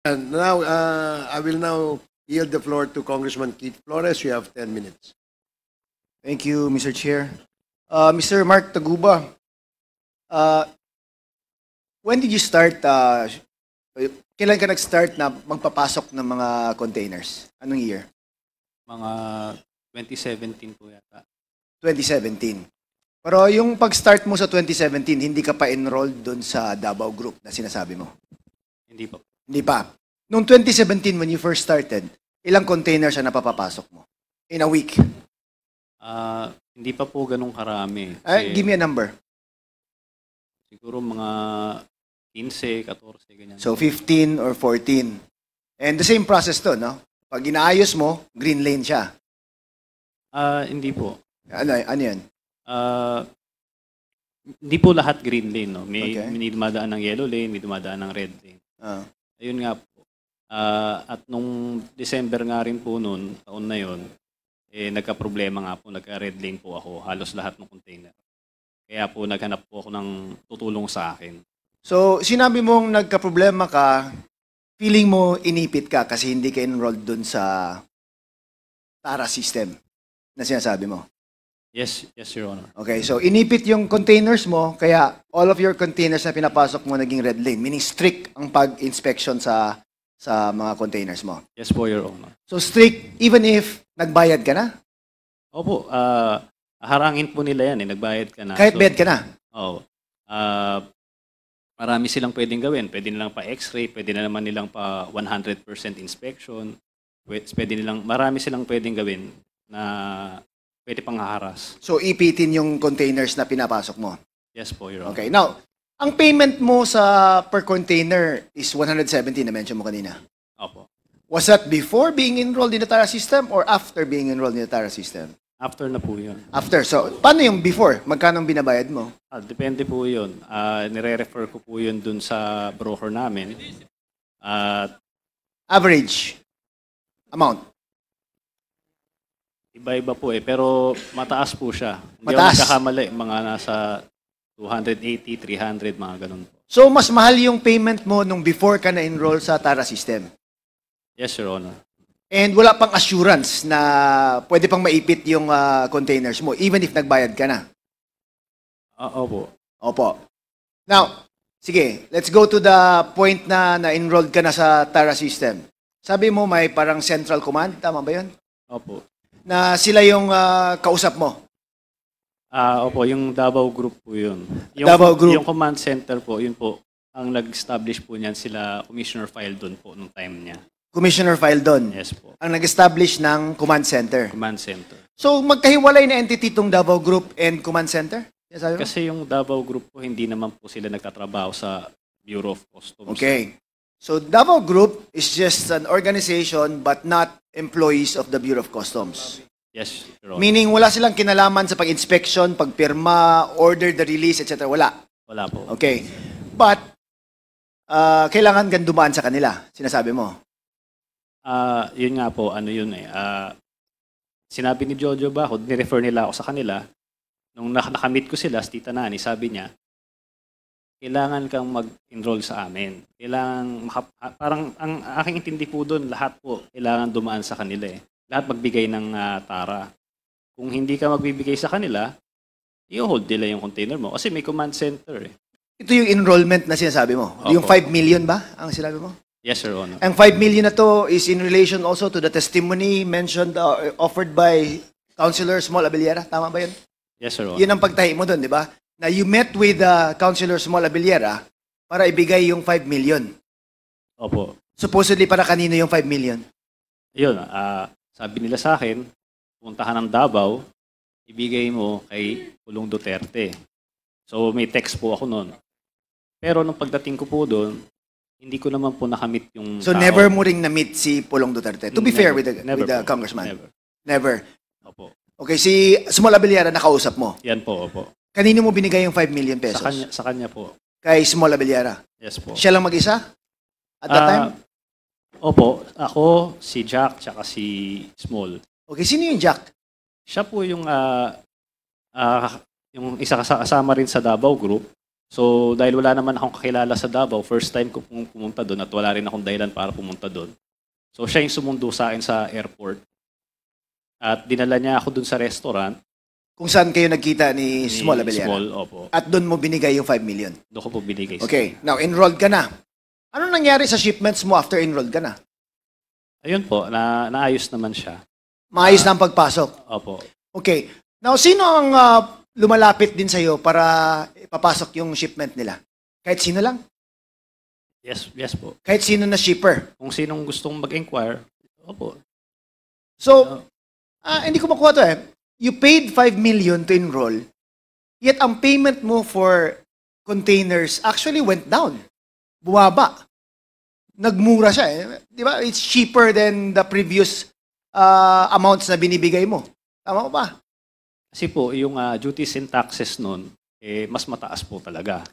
And now, I will now yield the floor to Congressman Keith Flores. You have 10 minutes. Thank you, Mr. Chair. Mr. Mark Taguba, when did you start, kailan ka nag-start na magpapasok ng mga containers? Anong year? Mga 2017 po yata. 2017. Pero yung pag-start mo sa 2017, hindi ka pa enrolled doon sa Davao Group na sinasabi mo? Hindi po. Hindi pa. Noong 2017, when you first started, ilang containers ang napapapasok mo? In a week? Hindi pa po ganun karami. Give me a number. Siguro mga 15, 14, ganyan. So 15 or 14. And the same process to, no? Pag inaayos mo, green lane siya. Hindi po. Ano yan? Hindi po lahat green lane. No? May, Okay. may dumadaan ng yellow lane, may dumadaan ng red lane. Ayun nga po. At nung December nga rin po noon, taon na yon, nagka-problema nga po, nagka-red lane po ako, halos lahat ng container. Kaya po naghanap po ako ng tutulong sa akin. So, sinabi mong nagka-problema ka, feeling mo inipit ka kasi hindi ka enrolled dun sa TARA system na sinasabi mo. Yes, Your Honor. Okay, so inipit yung containers mo, kaya all of your containers na pinapasok mo naging red lane, meaning strict ang pag-inspection sa mga containers mo. Yes po, Your Honor. So strict even if nagbayad ka na? Opo, harangin po nila yan, nagbayad ka na. Kahit bayad ka na? Oo. Marami silang pwedeng gawin. Pwede nilang pa x-ray, pwede na naman nilang pa 100% inspection. Marami silang pwedeng gawin na pwede pang haharas. So ipitin yung containers na pinapasok mo? Yes po, Your Honor. Okay, now, ang payment mo sa per container is 170 na mention mo kanina. Opo. Was that before being enrolled in the TARA system or after being enrolled in the TARA system? After na po yun. After. So, paano yung before? Magkano ang binabayad mo? Depende po yun. Nire-refer ko po yun dun sa broker namin. Average amount? Iba-iba po pero mataas po siya. Hindi Mataas? ako nagkakamali, mga nasa 280, 300, mga ganun po. So, mas mahal yung payment mo nung before ka na-enroll sa TARA system? Yes, Your Honor. And wala pang assurance na pwede pang maipit yung containers mo, even if nagbayad ka na? Opo. Opo. Now, sige, let's go to the point na na-enrolled ka na sa TARA system. Sabi mo may parang central command, tama ba yun? Opo. Na sila yung kausap mo? Opo, yung Davao Group po yun. Davao Group. Yung command center po, yun po, ang nag-establish po niyan sila, Commissioner File doon po nung time niya. Commissioner File doon? Yes po. Ang nag-establish ng command center? Command center. So, magkahiwalay na entity itong Davao Group and command center? Yes, sabi mo? Kasi yung Davao Group po, hindi naman po sila nagtatrabaho sa Bureau of Customs. Okay. So, Davao Group is just an organization but not employees of the Bureau of Customs. Yes, Your Honor. Meaning, wala silang kinalaman sa pag-inspection, pagpirma, order the release, etc. Wala. Wala po. Okay. But, kailangan kang dumaan sa kanila, sinasabi mo. Yun nga po, sinabi ni Jojo Bajo, nirefer nila ako sa kanila. Nung nakamit ko sila, si Tita Nani, sabi niya, kailangan kang mag-enroll sa amin. Parang ang aking intindi po doon, lahat po, kailangan dumaan sa kanila Lahat magbigay ng TARA. Kung hindi ka magbibigay sa kanila, i-hold nila yung container mo. Kasi may command center Ito yung enrollment na sinasabi mo. Opo. Yung 5 million ba ang sinabi mo? Yes, Your Honor. Ang 5 million na to is in relation also to the testimony mentioned, offered by Councilor Small Abellera. Tama ba yun? Yes, Your Honor. Yun ang pagtahi mo doon, di ba? Na you met with Councilor Small Abellera para ibigay yung 5 million. Opo. Supposedly para kanino yung 5 million? Yun, sabi nila sa akin, puntahan ng Davao, ibigay mo kay Pulong Duterte. So may text po ako noon. Pero nung pagdating ko po doon, hindi ko naman po nakamit yung So tao. never mo ring na-meet si Pulong Duterte? To be fair with the po. congressman? Never. Never. Opo. Okay, si Small Abellera nakausap mo. Yan po, opo. Kanino mo binigay yung 5 million pesos? Sa kanya po. Kay Small Abellera. Yes po. Siya lang mag-isa? At that time? Opo, ako, si Jack, tsaka si Small. Okay, sino yung Jack? Siya po yung isa kasama rin sa Davao Group. So, dahil wala naman akong kakilala sa Davao, first time ko pumunta doon at wala rin akong dahilan para pumunta doon. So, siya yung sumundo sa akin sa airport. At dinala niya ako doon sa restaurant. Kung saan kayo nagkita ni Small Abellera? Small, opo. At doon mo binigay yung 5 million? Doon ko po binigay. Okay, now enrolled ka na. Ano nangyari sa shipments mo after enrolled ka na? Ayun po, naayos naman siya. Maayos na ang pagpasok? Opo. Okay. Now, sino ang lumalapit din sa'yo para ipapasok yung shipment nila? Kahit sino lang? Yes po. Kahit sino na shipper? Kung sinong gustong mag-inquire, opo. So, hindi ko makuha to eh. You paid 5 million to enroll, yet ang payment mo for containers actually went down. Bumaba. Nagmura siya eh. Di ba? It's cheaper than the previous amounts na binibigay mo. Tama ba? Kasi po, yung duties and taxes nun, mas mataas po talaga.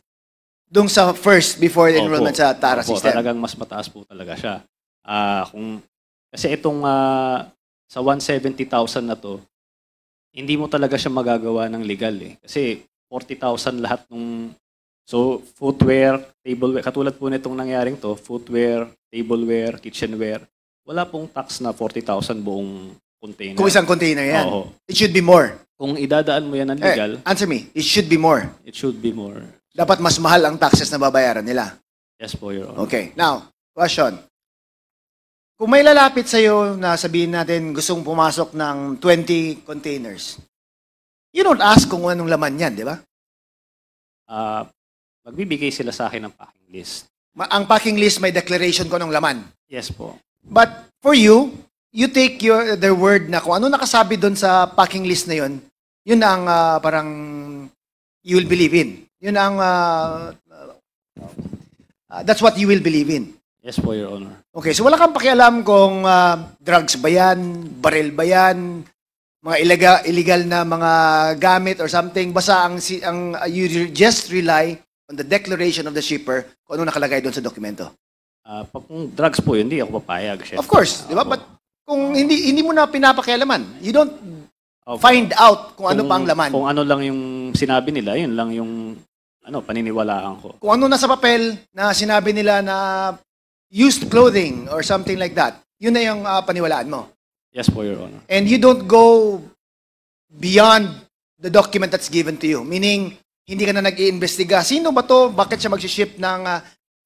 Doon sa first, before the Opo. enrollment sa TARA Opo, system. talagang mas mataas po talaga siya. Kasi itong sa 170,000 na to, hindi mo talaga siya magagawa ng legal eh. Kasi 40,000 lahat nung... So, footwear, tableware, katulad po nitong nangyaring to, footwear, tableware, kitchenware, wala pong tax na 40,000 buong container. Kung isang container yan. Oo. It should be more. Kung idadaan mo yan ng legal, Answer me. It should be more. it should be more. Dapat mas mahal ang taxes na babayaran nila. Yes po, Your Honor. Okay. Now, question. Kung may lalapit sa'yo na sabihin natin gustong pumasok ng 20 containers, you don't ask kung anong laman yan, di ba? Magbibigay sila sa akin ng packing list. Ang packing list may declaration ko ng laman. Yes po. But for you, you take their word na kung ano nakasabi doon sa packing list na yun, yun ang parang you will believe in. Yun ang that's what you will believe in. Yes po, Your Honor. Okay, so wala kang pakialam kung drugs ba yan, baril ba yan, mga illegal na mga gamit or something. Basta you just rely on the declaration of the shipper kung ano nakalagay doon sa dokumento. Kung drugs po yun, hindi ako papayag. Syempre. Of course, di ba? But kung hindi mo na pinapakialaman, you don't Opo. find out kung ano pa ang laman. Kung ano lang yung sinabi nila, yun lang yung paniniwalaan ko. Kung ano nasa papel na sinabi nila na used clothing or something like that, yun na yung paniwalaan mo. Yes po, Your Honor. And you don't go beyond the document that's given to you. Meaning, hindi ka na nag-iimbestiga. Sino ba to? Bakit siya mag-ship ng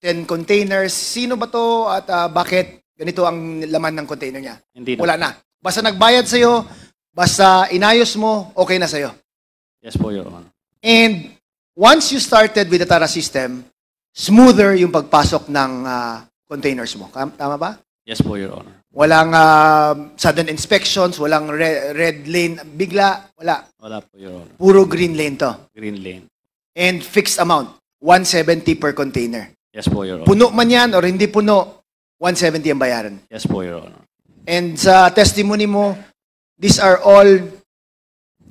10 containers? Sino ba to? At bakit ganito ang laman ng container niya? Hindi na. Wala na. Basta nagbayad sa'yo, basta inayos mo, okay na sa'yo. Yes po, Your Honor. And once you started with the TARA system, smoother yung pagpasok ng containers mo. Tama ba? Yes po, Your Honor. Walang sudden inspections, walang red lane bigla, wala. Wala po, Your Honor. Puro green lane to. Green lane. And fixed amount, 170 per container. Yes po, Your Honor. Puno man yan or hindi puno, 170 ang bayaran. Yes po, Your Honor. And sa testimony mo, these are all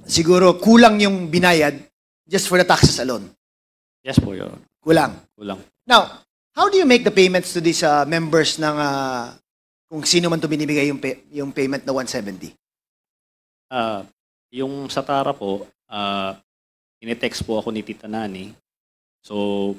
siguro kulang yung binayad just for the taxes alone. Yes po, Your Honor. Kulang. Kulang. Now, how do you make the payments to these members ng kung sino man to binibigay yung payment na 170? Yung sa TARA po, inetext po ako ni Tita Nani. So,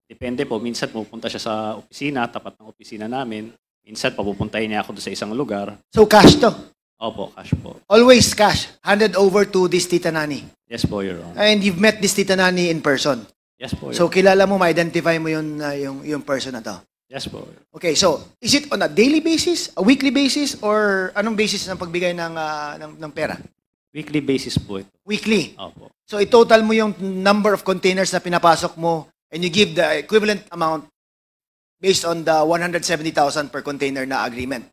depende po. Minsan pupunta siya sa opisina, tapat ng opisina namin. Minsan papupuntahin niya ako doon sa isang lugar. So, cash to? Opo, cash po. Always cash. Handed over to this Tita Nani. Yes po, Your Honor. And you've met this Tita Nani in person. Yes po, Your So, kilala mo, ma-identify mo yung person na to. Yes po. Okay, so, is it on a daily basis, a weekly basis, or anong basis ng pagbigay ng pera? Weekly basis po ito. Weekly. Opo. So, i-total mo yung number of containers na pinapasok mo and you give the equivalent amount based on the 170,000 per container na agreement.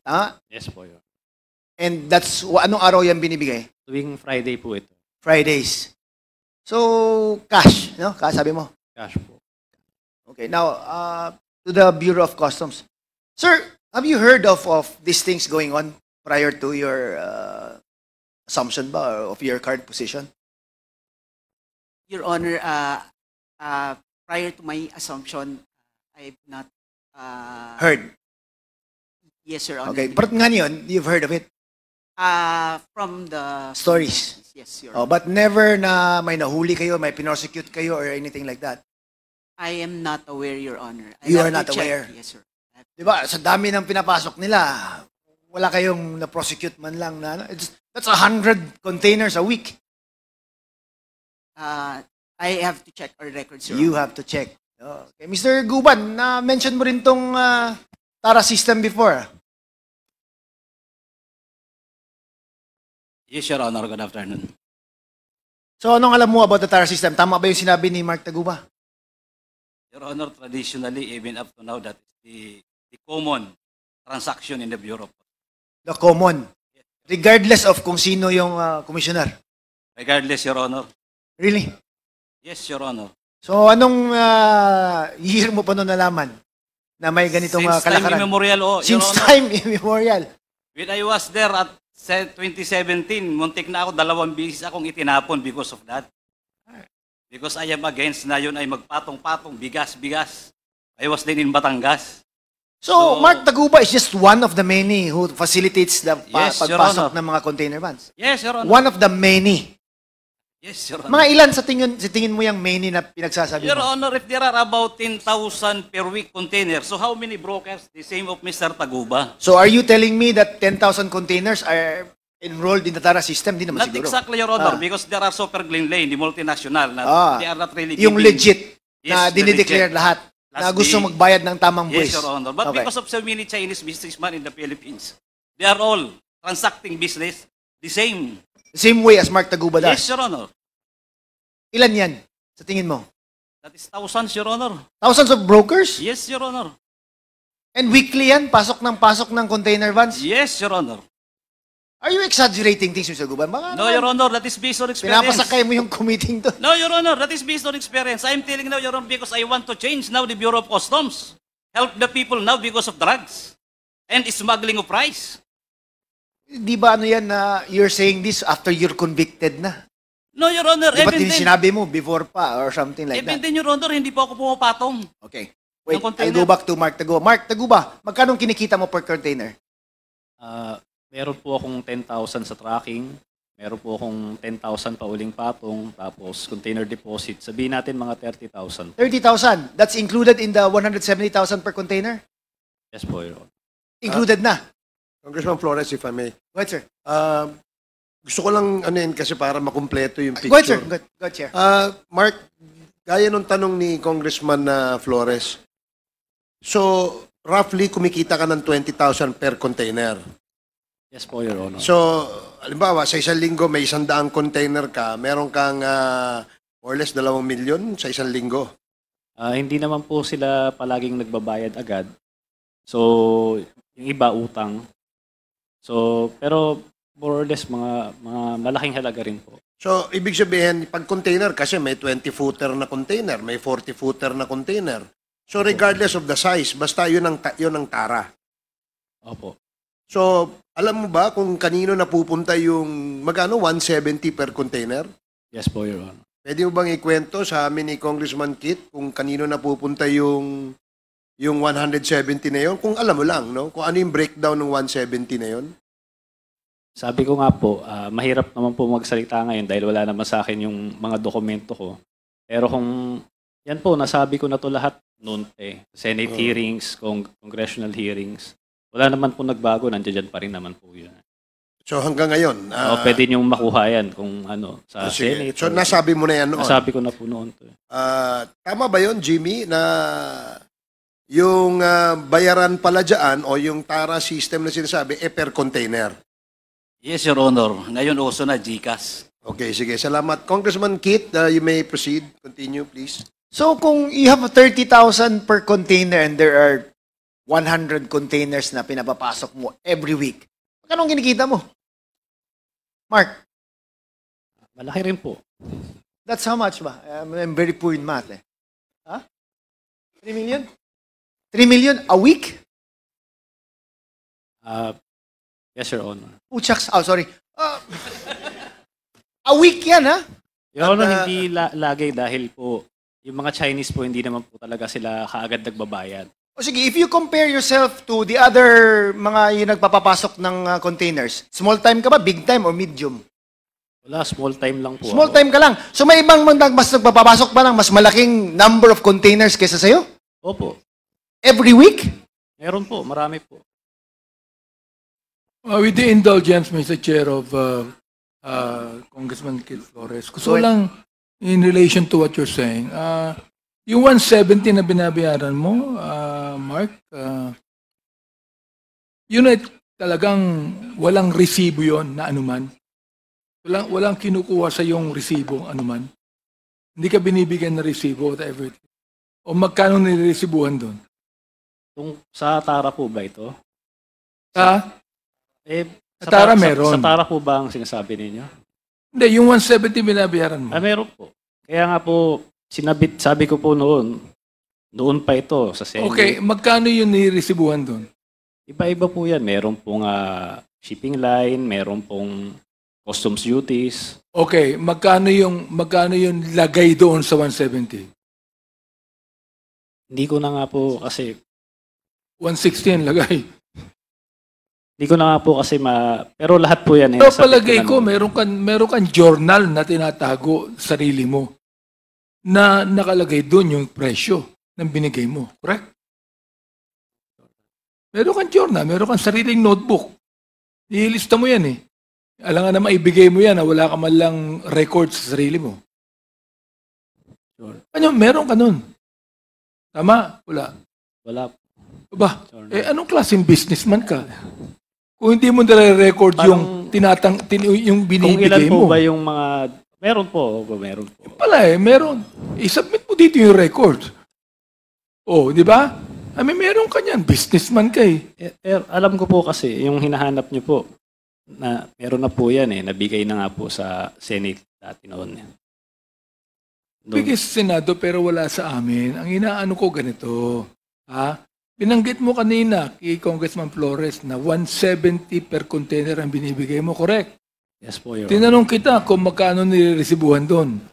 Yes po, Your Honor. And that's, anong araw yan binibigay? Tuwing Friday po ito. Fridays. So, cash, no? Sabi mo. Cash po. Okay, now, to the Bureau of Customs. Sir, have you heard of these things going on prior to your assumption ba of your current position? Your Honor, prior to my assumption, I've not... Heard? Yes, Your Honor. Okay, but nga yun, you've heard of it? From the... Stories? Yes, Your Honor. Oh, but never na may nahuli kayo, may pinosecute kayo or anything like that? I am not aware, Your Honor. You I'll are have not to check. aware? Yes, sir. Di ba? Sa dami ng pinapasok nila, wala kayong na-prosecute man lang na, that's 100 containers a week. I have to check our records, Your You Honor. have to check. Okay. Mr. Guban, na-mention mo rin tong TARA system before. Yes, Your Honor. Good afternoon. So, anong alam mo about the TARA system? Tama ba yung sinabi ni Mark Taguba? Your Honor, traditionally, even up to now, that is the common transaction in the Bureau. The common. Regardless of kung sino yung commissioner. Regardless, Your Honor. Really? Yes, Your Honor. So, anong year mo pa noon nalaman na may ganitong Since time kalakaran? immemorial, Your Since Honor. time immemorial. When I was there at 2017, muntik na ako, 2 beses akong itinapon because of that. Because I am against na yun ay magpatong-patong, bigas-bigas. I was then in Batangas. So, So- Mark Taguba is just one of the many who facilitates the Yes, Your pagpasok Honor. ng mga container vans. Yes, Your Honor. One of the many. Yes, Your Honor. Mga ilan sa tingin mo yung many na pinagsasabi Your mo? Honor, if there are about 10,000 per week containers, so how many brokers? The same of Mr. Taguba. So, are you telling me that 10,000 containers are enrolled in the TARA system? Di naman Not siguro. exactly, Your Honor, Ah. because there are Super Green Lane, the multinational, na they are not really Yung giving- legit na Yes, the dinideclare legit. lahat na Plus gusto the- magbayad ng tamang buwis. Yes, Your Honor. But Okay. because of so many Chinese businessmen in the Philippines, they are all transacting business the same. Same way as Mark Taguba does. Yes, Your Honor. Ilan yan sa tingin mo? That is thousands, Your Honor. Thousands of brokers? Yes, Your Honor. And weekly yan? Pasok ng container vans? Yes, Your Honor. Are you exaggerating things, Mr. Guban? Baka No, Your Honor, that is based on experience. pinapasakay mo yung committing to. No, Your Honor, that is based on experience. I'm telling now, Your Honor, because I want to change now the Bureau of Customs. Help the people now because of drugs and smuggling of rice. Di ba ano yan na you're saying this after you're convicted na? No, Your Honor, Di ba even then, sinabi mo before pa or something like even that? then, Your Honor, hindi po ako pumapatong. Okay. Wait, Ng container. I'll go back to Mark Taguba. Mark Taguba, magkano kinikita mo per container? Meron po akong 10,000 sa tracking, meron po akong 10,000 pa uling patong, tapos container deposit. Sabihin natin mga 30,000. 30,000. That's included in the 170,000 per container? Yes po, Your Honor. Included na. Congressman Flores, if I may. Go ahead, sir. Gusto ko lang ano yun kasi para makumpleto yung Go ahead, sir. picture. Go ahead, Chair. Mark, gaya nung tanong ni Congressman Flores, so roughly kumikita ka ng 20,000 per container. Yes po, Your Honor. So, halimbawa, sa isang linggo may 100 container ka, meron kang more or less 2 milyon sa isang linggo. Hindi naman po sila palaging nagbabayad agad. So, yung iba utang. So, pero more or less mga malaking halaga rin po. So, ibig sabihin, pag container, kasi may 20-footer na container, may 40-footer na container. So, regardless of the size, basta yun ang tara. Opo. So, alam mo ba kung kanino napupunta yung magkano 170 per container? Yes po, Your Honor. Pwede mo bang ikwento sa amin ni Congressman Kit kung kanino napupunta yung 170 na yon? Kung alam mo lang, no? Kung ano yung breakdown ng 170 na yon? Sabi ko nga po, mahirap naman po magsalita ngayon dahil wala naman sa akin yung mga dokumento ko. Pero kung yan po, nasabi ko na to lahat noon Senate hearings, congressional hearings. Wala naman po nagbago, nandiyan pa rin naman po yun. So hanggang ngayon, Pwede niyong makuha yan kung ano, sa sige. Senate. So nasabi mo na yan noon. Nasabi ko na po noon to. Tama ba yon, Jimmy, na yung bayaran pala dyan o yung TARA system na sinasabi, per container? Yes, Your Honor. Ngayon uso na GCash. Okay, sige. Salamat. Congressman Kit, you may proceed. Continue, please. So, kung you have 30,000 per container and there are 100 containers na pinapapasok mo every week, magkano kinikita mo? Mark, Malaki rin po. that's how much ba? I'm very poor in math eh. Ha? 3 million? 3 million a week? Yes, Your Honor. Puchaks. Oh, sorry. A week yan, ha? Your Honor, hindi lagi dahil po yung mga Chinese po hindi naman po talaga sila kaagad nagbabayad. O sige, if you compare yourself to the other mga yung nagpapapasok ng containers, small time ka ba, big time, or medium? Wala, small time lang po Small ako. time ka lang. So may ibang mas nagpapapasok pa ng mas malaking number of containers kaysa sa'yo? Opo. Every week? Meron po, marami po. With the indulgence, Mr. Chair of Congressman Kit Flores, gusto ko lang in relation to what you're saying, yung 170 na binabayaran mo, Mark, yun ay talagang walang resibo yon na anuman. Walang kinukuha sa yung resibo anuman. Hindi ka binibigyan ng resibo or everything. O magkano niliresibuhan doon? Sa Tara po ba ito? Ha? Sa Tara meron. Sa Tara po ba ang sinasabi ninyo? Hindi, yung 170 binabayaran mo. Meron po. Kaya nga po, sabi ko po noon pa ito sa Senate. Okay, magkano yung niresibuhan doon? Iba-iba po yan. Meron pong shipping line, meron pong customs duties. Okay, magkano yung lagay doon sa 170? Hindi ko na nga po kasi 160 ang lagay. pero lahat po yan. Pero nasabi palagay na ko, noon. meron kang journal na tinatago sa sarili mo na nakalagay doon yung presyo ng binigay mo. Correct? Meron kang journal, meron kang sariling notebook. Ilista mo yan eh. Alam nga na maibigay mo yan na wala ka man lang record sa sarili mo. Sure. Ano, meron ka nun. Tama? Wala. Wala po. Ba? Sure. Anong klaseng businessman ka? Kung hindi mo nare-record yung yung Kung binibigay ilan po mo. ba yung mga... Meron po. Pala meron. I-submit mo dito yung record. Oh, di ba? Meron ka niyan. Businessman ka eh. Alam ko po kasi, yung hinahanap nyo po, na meron na po yan nabigay na nga po sa Senate dati noon. Bigay sa Senado pero wala sa amin. Ang inaano ko ganito. Binanggit mo kanina kay Congressman Flores na 170 per container ang binibigay mo. Correct? Yes po, Your Honor. Tinanong kita kung magkano niliresibuhan doon.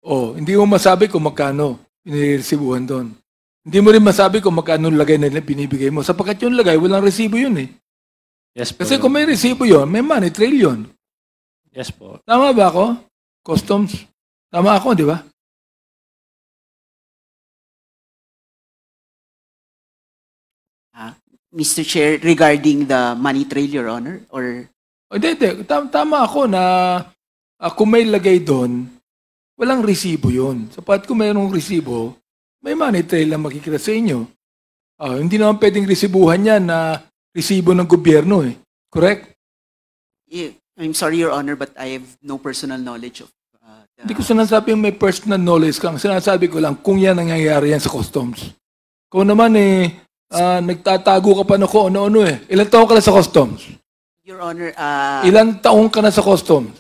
Oh, hindi mo masabi kung magkano niliresibuhan doon. Hindi mo rin masabi kung magkano lagay na binibigay mo. Sapagkat yung lagay, walang resibo yun eh. Yes po, Kasi Your kung may resibo yun, may money trail yun. Yes po. Tama ba ako? Customs? Tama ako, di ba? Mr. Chair, regarding the money trail, Your Honor, or Hindi. Tama ako na kung may lagay doon, walang resibo yun. Sapat kung mayroong resibo, may money trail lang makikita sa inyo. Hindi naman pwedeng resibuhan yan na resibo ng gobyerno eh. Correct? I'm sorry, Your Honor, but I have no personal knowledge of Hindi ko sinasabing may personal knowledge kang. Sinasabi ko lang kung yan nangyayari yan sa customs. Kung naman nagtatago ka pa na kung ano-ano eh. Ilan taong ka na sa customs? Your Honor, Ilan taong ka na sa customs?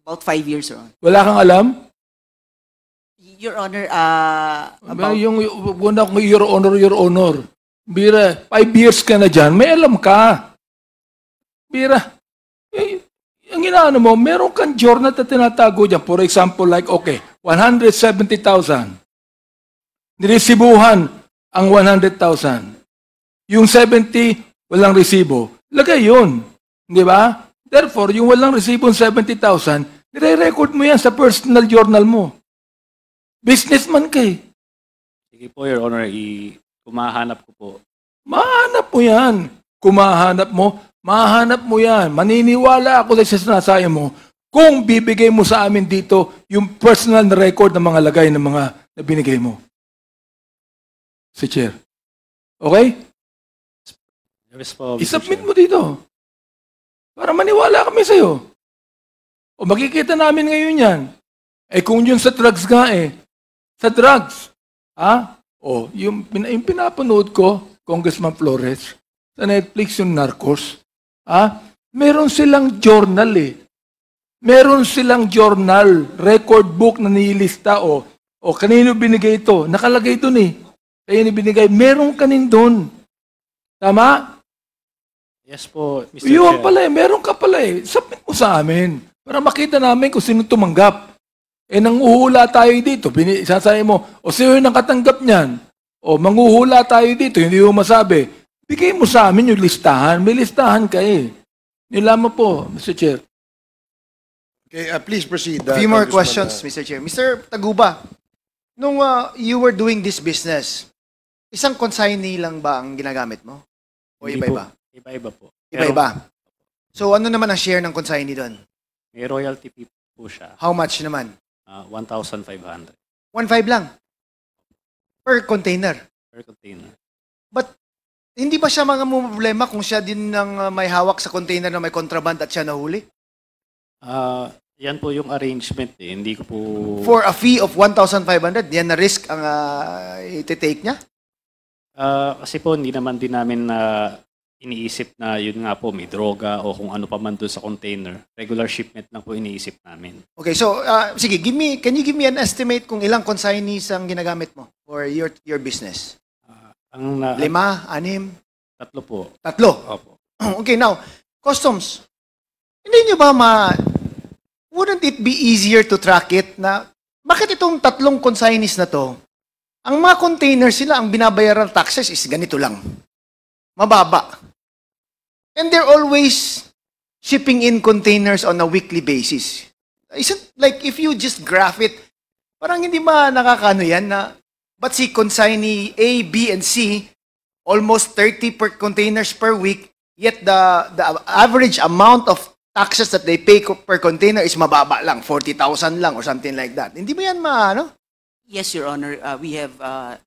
about 5 years, Your Honor. Wala kang alam? Your Honor, About... Yung una kong your honor. Bira, 5 years ka na dyan, may alam ka. Bira, ang inaano mo, meron kang journal na tinatago dyan. For example, like, okay, 170,000. Niresibuhan ang 100,000. Yung 70, walang resibo. Lagay yun. Di ba? Therefore, yung walang resibo 70,000, nire-record mo yan sa personal journal mo. Businessman ka eh. Sige po, Your Honor, kumahanap ko po. Mahanap mo yan. Kumahanap mo, mahanap mo yan. Maniniwala ako sa sinasabi mo kung bibigay mo sa amin dito yung personal na record ng mga lagay ng mga na binigay mo. Si Chair. Okay? Yes po, Mr. I-submit Chair. mo dito. Para maniwala kami sa'yo. O makikita namin ngayon yan. Kung yun sa drugs nga sa drugs. Yung pinapanood ko, Congressman Flores, sa Netflix yung Narcos, meron silang journal Meron silang journal, record book na nilista o kanino binigay ito. Nakalagay doon Kaya binigay, meron kanin doon. Tama? Yes po, Mr. Yun Chair. pala meron ka pala Submit mo sa amin para makita namin kung sino tumanggap. Nanguhula tayo dito. Sasabi mo, sino yung nakatanggap niyan? Manguhula tayo dito, hindi mo masabi. Bigay mo sa amin yung listahan. May listahan ka Nilaman po, Mr. Chair. Okay, please proceed. A few more Congressman, questions, Mr. Chair. Mr. Taguba, nung you were doing this business, isang consignee lang ba ang ginagamit mo? O Hindi iba-iba? po. Iba-iba po. Pero Iba-iba. So ano naman ang share ng consignee doon? may royalty fee po siya. How much naman? 1,500 1.5 lang? Per container? per container. But hindi ba siya mga problema kung siya din ang may hawak sa container na may contraband at siya nahuli? Yan po yung arrangement eh. Hindi ko po... For a fee of 1,500, yan na risk ang iti-take niya? Kasi po hindi naman din namin iniisip na yun nga po may droga o kung ano pa man doon sa container. Regular shipment lang po iniisip namin. Okay, so sige, can you give me an estimate kung ilang consignees ang ginagamit mo for your business? Ang 5, 6, 3 po. 3. Opo. Okay, now, customs. Hindi nyo ba wouldn't it be easier to track it na bakit itong 3 consignees na to, ang mga containers sila, ang binabayaran taxes is ganito lang. Mababa. And they're always shipping in containers on a weekly basis. Isn't like if you just graph it, parang hindi ba nakakano yan na but si consignee A, B, and C, almost 30 per containers per week, yet the average amount of taxes that they pay per container is mababa lang, 40,000 lang or something like that. Hindi ba yan Yes, Your Honor. We have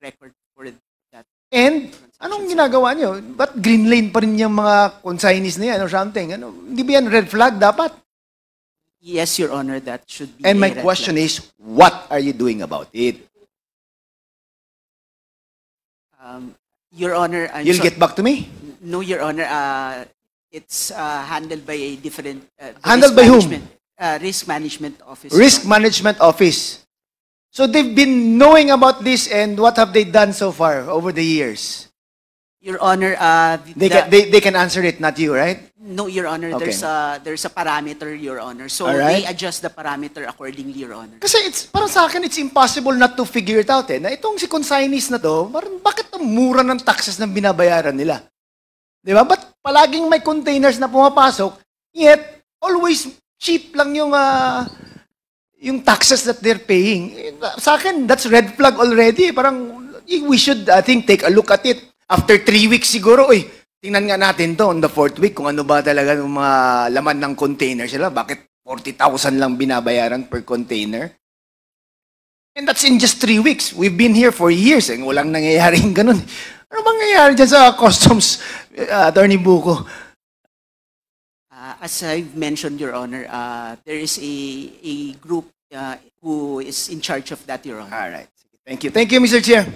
record for that. And anong ginagawa nyo? Ba't green lane pa rin yung mga consignees na yan or something? Hindi ba yan red flag dapat? Yes, Your Honor. That should be. And my a red question flag. is, what are you doing about it? Your Honor, I'm You'll sorry. get back to me? No, Your Honor. It's handled by a different. Handled by whom? Risk Management Office. Risk Your Honor. Management Office. So they've been knowing about this and what have they done so far over the years? Your Honor, They can answer it, not you, right? no, Your Honor. Okay. There's a parameter, Your Honor. So Alright. they adjust the parameter accordingly, Your Honor. Kasi parang sa akin, it's impossible not to figure it out na itong si consignees na to, parang bakit ang mura ng taxes na binabayaran nila? Di ba? Ba't palaging may containers na pumapasok, yet always cheap lang yung taxes that they're paying? Sa akin, that's red flag already. Parang we should, I think, take a look at it. After 3 weeks siguro, tingnan nga natin to on the 4th week kung ano ba talaga yung mga laman ng container sila. Bakit 40,000 lang binabayaran per container? And that's in just 3 weeks. We've been here for years and walang nangyayaring ganun. Ano bang nangyayari dyan sa customs, Attorney Buko? As I've mentioned, Your Honor, there is a group who is in charge of that, Your Honor. All right. Thank you. Thank you, Mr. Chair.